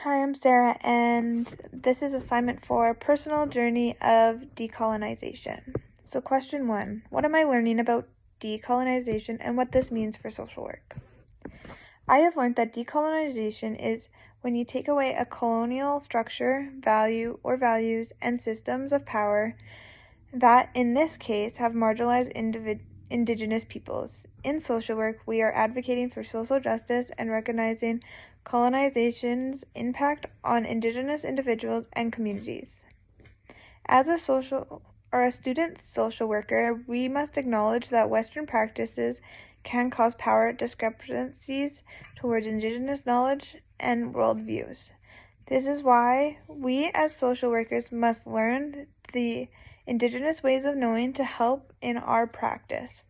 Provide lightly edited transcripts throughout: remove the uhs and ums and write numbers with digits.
Hi, I'm Sarah, and this is assignment 4, Personal Journey of Decolonization. So question 1, what am I learning about decolonization and what this means for social work? I have learned that decolonization is when you take away a colonial structure, value, or values and systems of power that, in this case, have marginalized Indigenous peoples. In social work, we are advocating for social justice and recognizing colonization's impact on Indigenous individuals and communities. As a student social worker, we must acknowledge that Western practices can cause power discrepancies towards Indigenous knowledge and worldviews. This is why we as social workers must learn the Indigenous ways of knowing to help in our practice.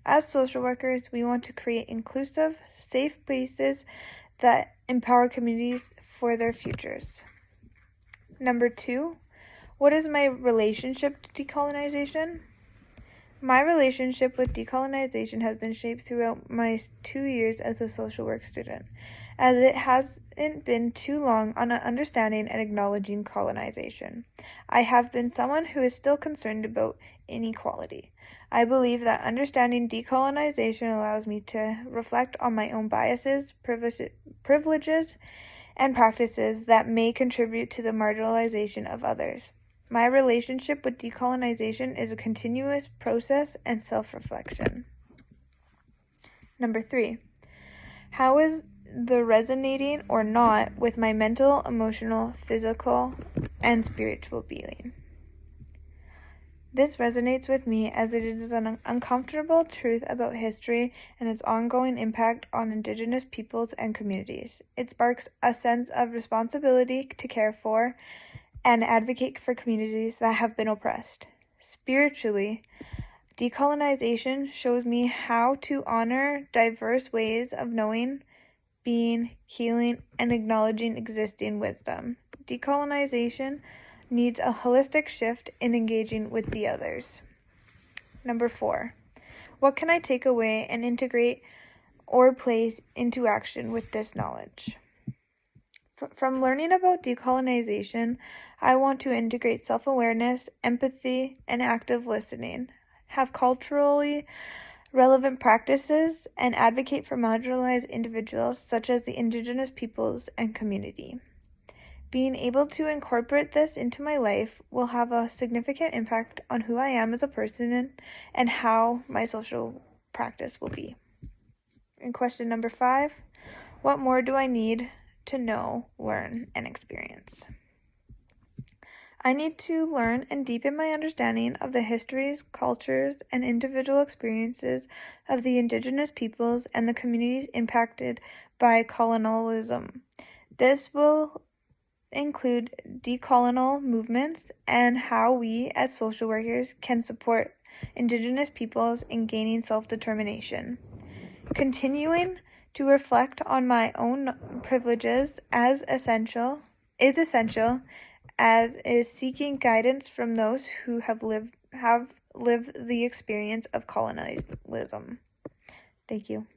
As social workers, we want to create inclusive, safe places that empower communities for their futures. Number 2, what is my relationship to decolonization? My relationship with decolonization has been shaped throughout my 2 years as a social work student, as it hasn't been too long on understanding and acknowledging colonization. I have been someone who is still concerned about inequality. I believe that understanding decolonization allows me to reflect on my own biases, privileges, and practices that may contribute to the marginalization of others. My relationship with decolonization is a continuous process and self-reflection. Number 3, how is the resonating or not with my mental, emotional, physical, and spiritual being? This resonates with me as it is an uncomfortable truth about history and its ongoing impact on Indigenous peoples and communities. It sparks a sense of responsibility to care for and advocate for communities that have been oppressed. Spiritually, decolonization shows me how to honor diverse ways of knowing, being, healing, and acknowledging existing wisdom. Decolonization needs a holistic shift in engaging with the others. Number 4, what can I take away and integrate or place into action with this knowledge? From learning about decolonization, I want to integrate self-awareness, empathy, and active listening, have culturally relevant practices, and advocate for marginalized individuals such as the Indigenous peoples and community. Being able to incorporate this into my life will have a significant impact on who I am as a person and how my social practice will be. And question number 5, what more do I need to know, learn, and experience? I need to learn and deepen my understanding of the histories, cultures, and individual experiences of the Indigenous peoples and the communities impacted by colonialism. This will include decolonial movements and how we as social workers can support Indigenous peoples in gaining self-determination. Continuing to reflect on my own privileges is essential as is seeking guidance from those who have lived the experience of colonialism. Thank you.